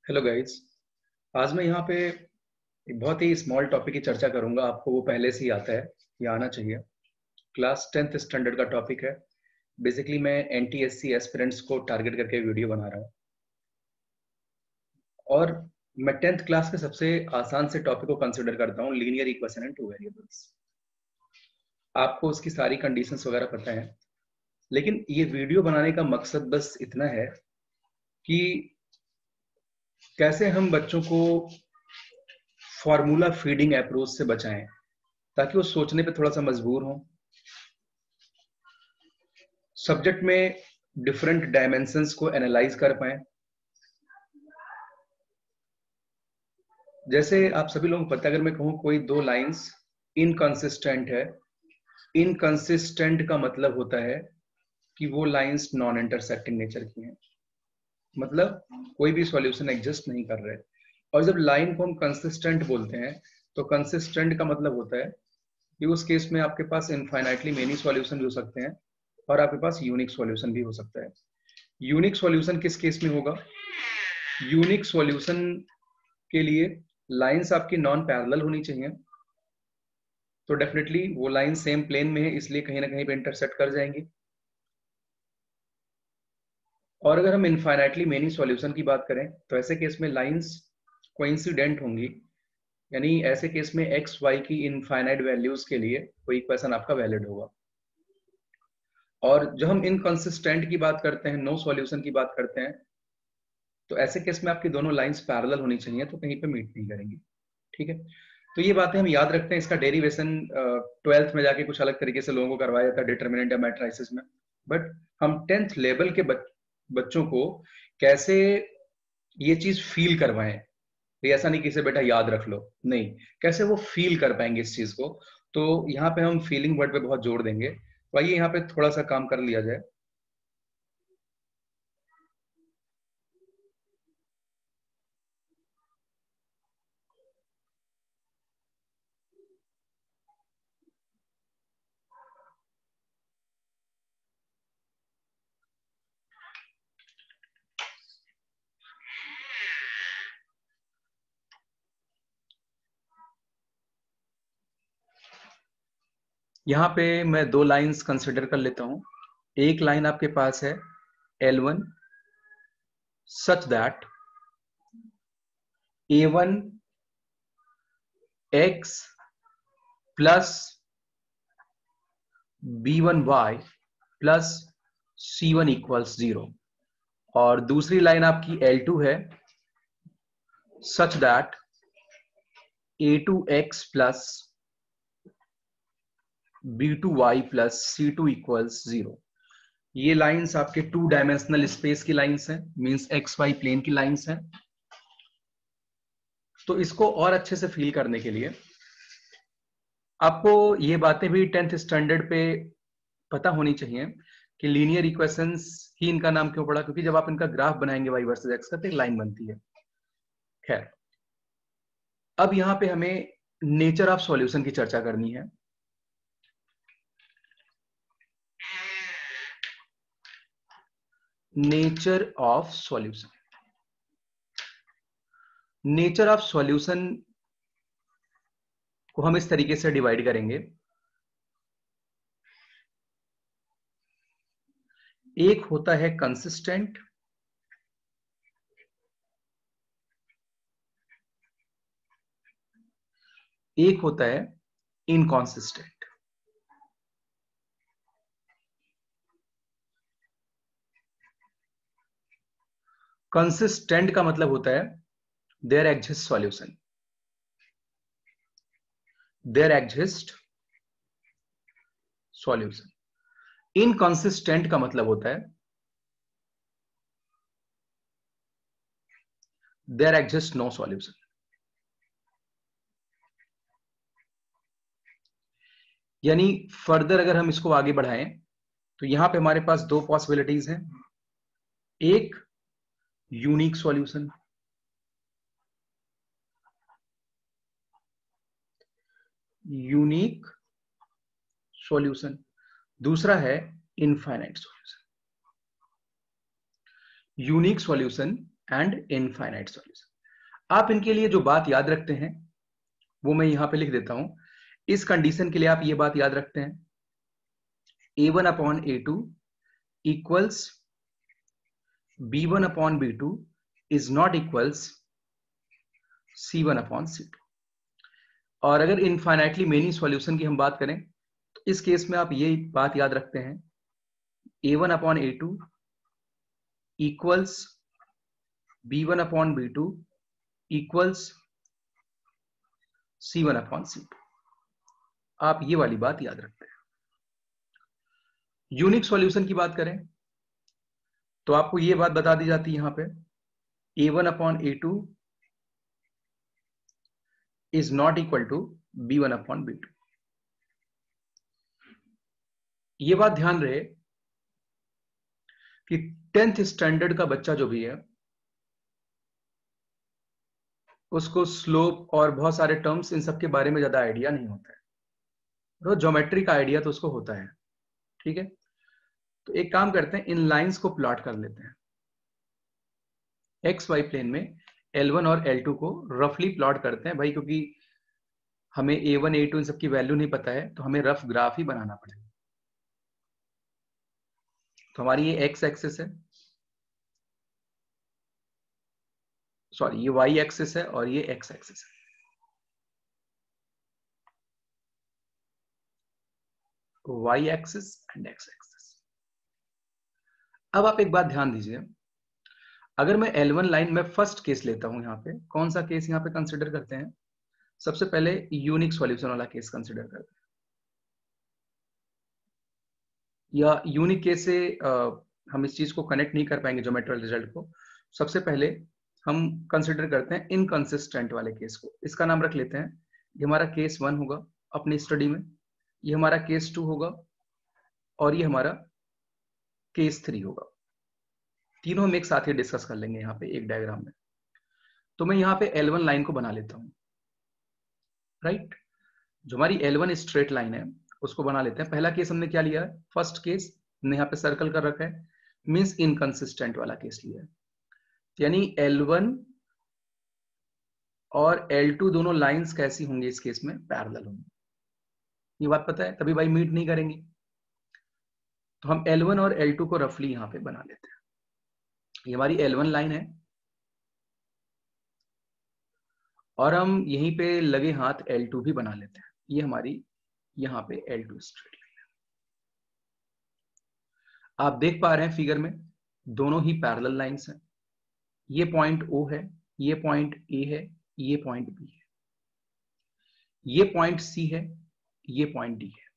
Hello guys. आज मैं यहाँ पे एक बहुत ही स्मॉल टॉपिक की चर्चा करूंगा। आपको वो पहले से ही आता है या आना चाहिए। क्लास 10th स्टैंडर्ड का टॉपिक है। बेसिकली मैं NTSC एस्पिरेंट्स को टारगेट करके वीडियो बना रहा हूँ और मैं 10th क्लास के सबसे आसान से टॉपिक को कंसिडर करता हूँ, linear equation and two variables. आपको उसकी सारी कंडीशंस वगैरह पता है, लेकिन ये वीडियो बनाने का मकसद बस इतना है कि कैसे हम बच्चों को फॉर्मूला फीडिंग अप्रोच से बचाएं ताकि वो सोचने पे थोड़ा सा मजबूर हो, सब्जेक्ट में डिफरेंट डायमेंशंस को एनालाइज कर पाए। जैसे आप सभी लोगों को पता है, अगर मैं कहूँ कोई दो लाइंस इनकंसिस्टेंट है, इनकंसिस्टेंट का मतलब होता है कि वो लाइंस नॉन इंटरसेक्टिंग नेचर की हैं, मतलब कोई भी सॉल्यूशन एग्जिस्ट नहीं कर रहे। और जब लाइन को हम कंसिस्टेंट बोलते हैं तो कंसिस्टेंट का मतलब होता है कि उस केस में आपके पास इनफाइनाइटली मेनी सॉल्यूशन भी हो सकते हैं और आपके पास यूनिक सॉल्यूशन भी हो सकता है। यूनिक सॉल्यूशन किस केस में होगा? यूनिक सॉल्यूशन के लिए लाइंस आपकी नॉन पैरेलल होनी चाहिए, तो डेफिनेटली वो लाइन सेम प्लेन में है, इसलिए कहीं ना कहीं पे इंटरसेक्ट कर जाएंगी। और अगर हम इनफाइनाइटली मेनी सॉल्यूशन की बात करें तो ऐसे केस में लाइंस कोइंसिडेंट होंगी, यानी ऐसे केस में एक्स वाई की इनफाइनाइट वैल्यूज के लिए कोई इक्वेशन आपका वैलिड होगा। और जब हम इनकंसिस्टेंट की बात करते हैं, नो सॉल्यूशन की बात करते हैं, तो ऐसे केस में आपकी दोनों लाइंस पैरेलल होनी चाहिए, तो कहीं पे मीट नहीं करेंगी। ठीक है, तो ये बातें हम याद रखते हैं। इसका डेरिवेशन 12th में जाके कुछ अलग तरीके से लोगों को करवाया जाता है, डिटर्मिनेंट या मैट्रिसेस में। बट हम 10th लेवल के बच्चों को कैसे ये चीज फील करवाएं, ये ऐसा नहीं कि इसे बेटा याद रख लो, नहीं, कैसे वो फील कर पाएंगे इस चीज को। तो यहाँ पे हम फीलिंग वर्ड पे बहुत जोर देंगे। तो आइए यहाँ पे थोड़ा सा काम कर लिया जाए। यहाँ पे मैं दो लाइंस कंसिडर कर लेता हूँ। एक लाइन आपके पास है L1 such that A1 x plus B1 y plus C1 equals 0। और दूसरी लाइन आपकी L2 है such that A2x plus B2y plus C2 equals 0। ये लाइंस आपके 2 डायमेंशनल स्पेस की लाइंस हैं, मींस एक्स वाई प्लेन की लाइंस हैं। तो इसको और अच्छे से फील करने के लिए आपको ये बातें भी 10th स्टैंडर्ड पे पता होनी चाहिए कि लीनियर इक्वेशंस ही इनका नाम क्यों पड़ा, क्योंकि जब आप इनका ग्राफ बनाएंगे वाई वर्सेस एक्स का तो एक लाइन बनती है। खैर, अब यहां पे हमें नेचर ऑफ सॉल्यूशन की चर्चा करनी है। Nature of solution, nature of solution को हम इस तरीके से डिवाइड करेंगे। एक होता है कंसिस्टेंट, एक होता है इनकॉन्सिस्टेंट। कंसिस्टेंट का मतलब होता है there exist solution, there exist solution. Inconsistent का मतलब होता है देयर एग्जिस्ट नो सॉल्यूशन। यानी फर्दर अगर हम इसको आगे बढ़ाएं तो यहां पे हमारे पास दो पॉसिबिलिटीज हैं। एक यूनिक सॉल्यूशन, यूनिक सॉल्यूशन, दूसरा है infinite solution. Unique solution and infinite solution. आप इनके लिए जो बात याद रखते हैं वो मैं यहां पे लिख देता हूं। इस कंडीशन के लिए आप ये बात याद रखते हैं, a1 upon a2 equals b1 upon b2 is not equals c1 upon c2। और अगर इनफाइनाइटली मेनी सॉल्यूशन की हम बात करें तो इस केस में आप ये बात याद रखते हैं, a1 upon a2 equals b1 upon b2 equals c1 upon c2। आप ये वाली बात याद रखते हैं। यूनिक सॉल्यूशन की बात करें तो आपको ये बात बता दी जाती है यहां पे, a1 upon a2 is not equal to b1 upon b2। ये बात ध्यान रहे कि 10th स्टैंडर्ड का बच्चा जो भी है उसको स्लोप और बहुत सारे टर्म्स इन सब के बारे में ज्यादा आइडिया नहीं होता है, तो ज्योमेट्री का आइडिया तो उसको होता है, ठीक है। तो एक काम करते हैं, इन लाइंस को प्लॉट कर लेते हैं। एक्स वाई प्लेन में L1 और L2 को रफली प्लॉट करते हैं भाई, क्योंकि हमें A1 A2 इन सब की वैल्यू नहीं पता है तो हमें रफ ग्राफ ही बनाना पड़ेगा। तो हमारी ये एक्स एक्सिस है, सॉरी ये वाई एक्सिस है और ये एक्स एक्सिस है। Y axis and X axis. अब आप एक बात ध्यान दीजिए, अगर मैं L1 लाइन में फर्स्ट केस लेता हूं, यहां पे कौन सा केस यहां पे कंसिडर करते हैं, सबसे पहले यूनिक सॉल्यूशन वाला केस कंसिडर करते हैं। या यूनिक केस से हम इस चीज को कनेक्ट नहीं कर पाएंगे ज्योमेट्रिकल रिजल्ट को। सबसे पहले हम कंसिडर करते हैं इनकंसिस्टेंट वाले केस को। इसका नाम रख लेते हैं, ये हमारा केस 1 होगा अपनी स्टडी में, ये हमारा केस 2 होगा और ये हमारा केस 3 होगा। तीनों हम एक साथ ही डिस्कस कर लेंगे यहाँ पे एक डायग्राम में। तो मैं यहाँ पे L1 लाइन को बना लेता हूँ, राइट। जो हमारी L1 स्ट्रेट लाइन है उसको बना लेते हैं। पहला केस हमने क्या लिया है, फर्स्ट केस हमने यहाँ पे सर्कल कर रखा है, मींस इनकंसिस्टेंट वाला केस लिया है। यानी L1 और L2 दोनों लाइंस कैसी होंगी इस केस में, पैरेलल होंगी। ये बात पता है, तभी भाई मीट नहीं करेंगी। तो हम L1 और L2 को रफली यहाँ पे बना लेते हैं। ये हमारी L1 लाइन है और हम यहीं पे लगे हाथ L2 भी बना लेते हैं। ये हमारी यहाँ पे L2 स्ट्रेट लाइन है। आप देख पा रहे हैं फिगर में दोनों ही पैरेलल लाइंस हैं। ये पॉइंट O है, ये पॉइंट A है, ये पॉइंट B है, ये पॉइंट C है, ये पॉइंट D है।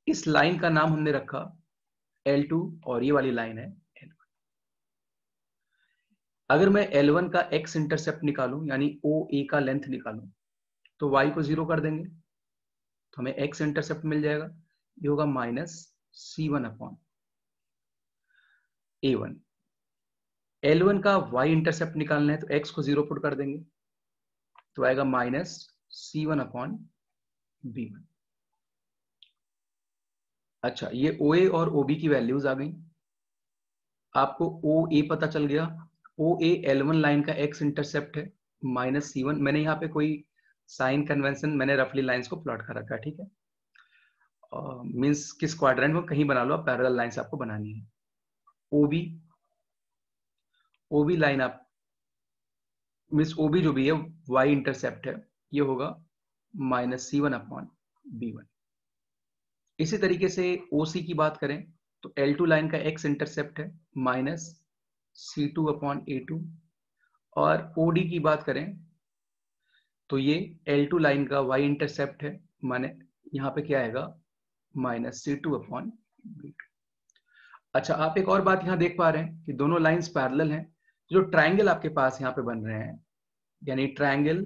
इस लाइन का नाम हमने रखा L2 और ये वाली लाइन है L1। अगर मैं L1 का x इंटरसेप्ट निकालूं यानी OA का लेंथ निकालूं तो y को 0 कर देंगे तो हमें x इंटरसेप्ट मिल जाएगा, ये होगा -C1 अपॉन A1। L1 का y इंटरसेप्ट निकालना है तो x को 0 पुट कर देंगे तो आएगा -C1 अपॉन B1। अच्छा, ये OA और OB की वैल्यूज आ गई। आपको OA पता चल गया, OA L1 लाइन का x इंटरसेप्ट है -C1। मैंने यहाँ पे कोई साइन कन्वेंशन, मैंने रफली लाइंस को प्लॉट कर रखा है, ठीक है। मींस किस क्वाड्रेंट में कहीं बना लो, आप पैरेलल लाइंस आपको बनानी है। OB लाइन आप मींस OB जो भी है y इंटरसेप्ट है, ये होगा -C1 अपॉन B1। इसी तरीके से OC की बात करें तो L2 लाइन का x इंटरसेप्ट है -C2 अपॉन A2। और OD की बात करें तो ये L2 लाइन का y इंटरसेप्ट है, माने यहाँ पे क्या आएगा -C2 अपॉन B2। अच्छा, आप एक और बात यहाँ देख पा रहे हैं कि दोनों लाइंस पैरेलल हैं। जो ट्रायंगल आपके पास यहाँ पे बन रहे हैं, यानी triangle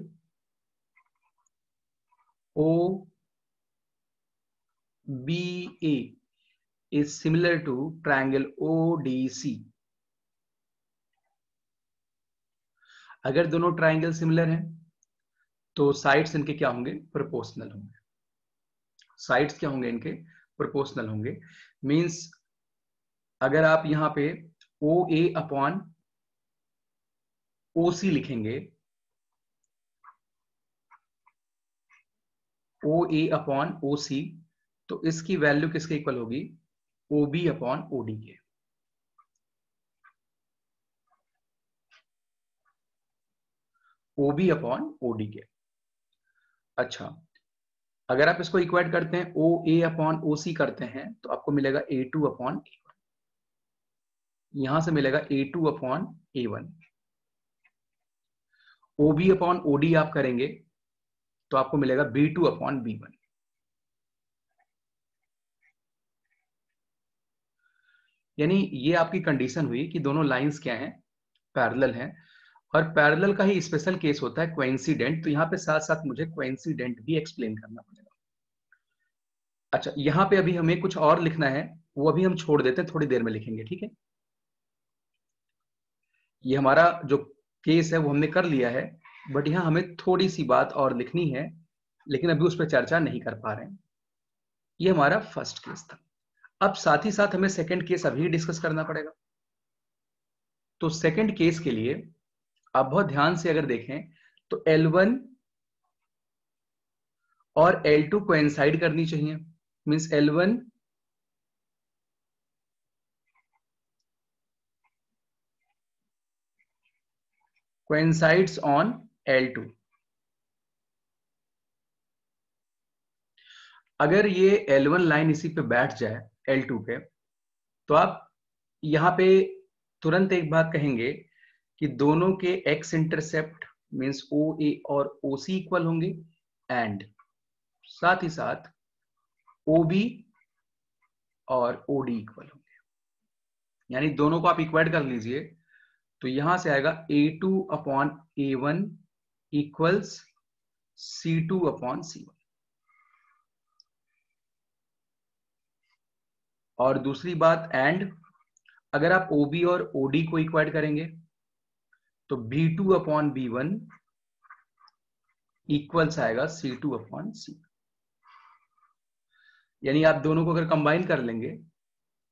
OBA is similar to triangle ODC। अगर दोनों ट्रायंगल सिमिलर हैं तो साइड्स इनके क्या होंगे, प्रोपोर्शनल होंगे। साइड्स क्या होंगे इनके, प्रोपोर्शनल होंगे। मींस अगर आप यहाँ पे ओ ए अपॉन ओ सी लिखेंगे, ओ ए अपॉन ओ सी, तो इसकी वैल्यू किसके इक्वल होगी? O B upon O D के। O B upon O D के। अच्छा, अगर आप इसको इक्वेट करते हैं, ओ ए अपॉन ओ सी करते हैं, तो आपको मिलेगा A two upon A one, यहां से मिलेगा A two upon A one. O B upon O D आप करेंगे तो आपको मिलेगा B two upon B one. यानी ये आपकी कंडीशन हुई कि दोनों लाइंस क्या हैं? पैरेलल हैं। और पैरेलल का ही स्पेशल केस होता है कोइंसिडेंट, तो यहां पे साथ साथ मुझे कोइंसिडेंट भी एक्सप्लेन करना पड़ेगा। अच्छा, यहां पे अभी हमें कुछ और लिखना है, वो अभी हम छोड़ देते हैं, थोड़ी देर में लिखेंगे, ठीक है? ये हमारा जो केस है वो हमने कर लिया है, बट यहां हमें थोड़ी सी बात और लिखनी है, लेकिन अभी उस पर चर्चा नहीं कर पा रहे हैं। ये हमारा फर्स्ट केस था। अब साथ ही साथ हमें सेकंड केस अभी डिस्कस करना पड़ेगा। तो सेकंड केस के लिए आप बहुत ध्यान से अगर देखें तो L1 और L2 कोइंसाइड करनी चाहिए। Means L1 coincides on L2। अगर ये L1 लाइन इसी पे बैठ जाए L2 पे, तो आप यहां पे तुरंत एक बात कहेंगे कि दोनों के x इंटरसेप्ट मींस OA और OC इक्वल होंगे, एंड साथ ही साथ OB और OD इक्वल होंगे। यानी दोनों को आप इक्वेट कर लीजिए, तो यहां से आएगा A2 upon A1 equals C2 upon C1। और दूसरी बात, एंड अगर आप OB और OD को इक्वेट करेंगे तो B2 अपॉन B1 इक्वल्स आएगा C2 अपॉन C1। यानी आप दोनों को अगर कंबाइन कर लेंगे,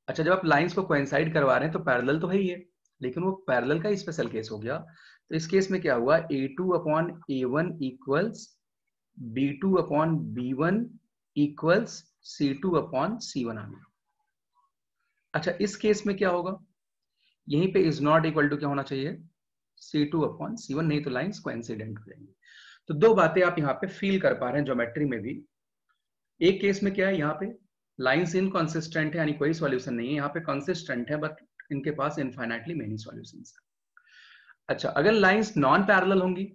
अच्छा जब आप लाइंस को कोइंसाइड करवा रहे हैं तो पैरेलल तो है ही है, लेकिन वो पैरेलल का ही स्पेशल केस हो गया। तो इस केस में क्या हुआ? A2 upon A1 equals B2 upon B1 equals C2 upon C1 आ गया। अच्छा, इस केस में क्या होगा? यहीं पे इज नॉट इक्वल टू क्या होना चाहिए? C2 अपॉन C1, नहीं तो लाइंस कोइंसिडेंट हो जाएंगी। तो दो बातें आप यहाँ पे फील कर पा रहे हैं ज्योमेट्री में भी। एक केस में क्या है, यहाँ पे लाइंस इनकंसिस्टेंट है, यानी कोई सॉल्यूशन नहीं है। यहाँ पे कंसिस्टेंट है, बट इनके पास इनफाइनाइटली मेनी सॉल्यूशंस है। अच्छा, अगर लाइंस नॉन पैरेलल होंगी,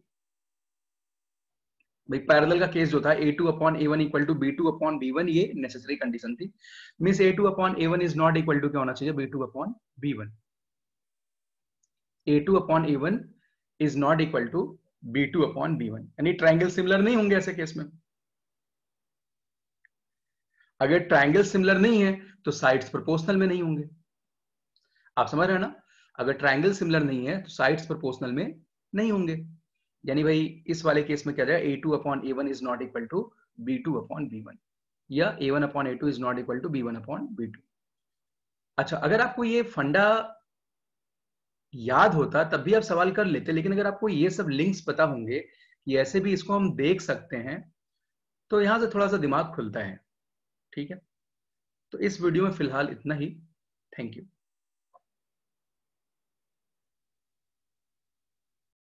भाई पैरेलल का केस जो था A2 upon A1 equal to B2 upon B1, ये नेसेसरी कंडीशन थी। Means A2 upon A1 is not equal to क्या होना चाहिए? B2 upon B1। A2 upon A1 is not equal to B2 upon B1, यानी triangle similar नहीं होंगे ऐसे case में। अगर ट्रायंगल सिमिलर नहीं है तो साइड्स प्रोपोर्शनल में नहीं होंगे। आप समझ रहे हैं ना? अगर ट्रायंगल सिमिलर नहीं है तो साइड्स प्रोपोर्शनल में नहीं होंगे। यानी भाई इस वाले केस में क्या जाएगा? A2 upon A1 is not equal to B2 upon B1, या A1 upon A2 is not equal to B1 upon B2। अच्छा, अगर आपको ये फंडा याद होता तब भी आप सवाल कर लेते, लेकिन अगर आपको ये सब लिंक्स पता होंगे कि ऐसे भी इसको हम देख सकते हैं, तो यहां से थोड़ा सा दिमाग खुलता है। ठीक है, तो इस वीडियो में फिलहाल इतना ही। Thank you.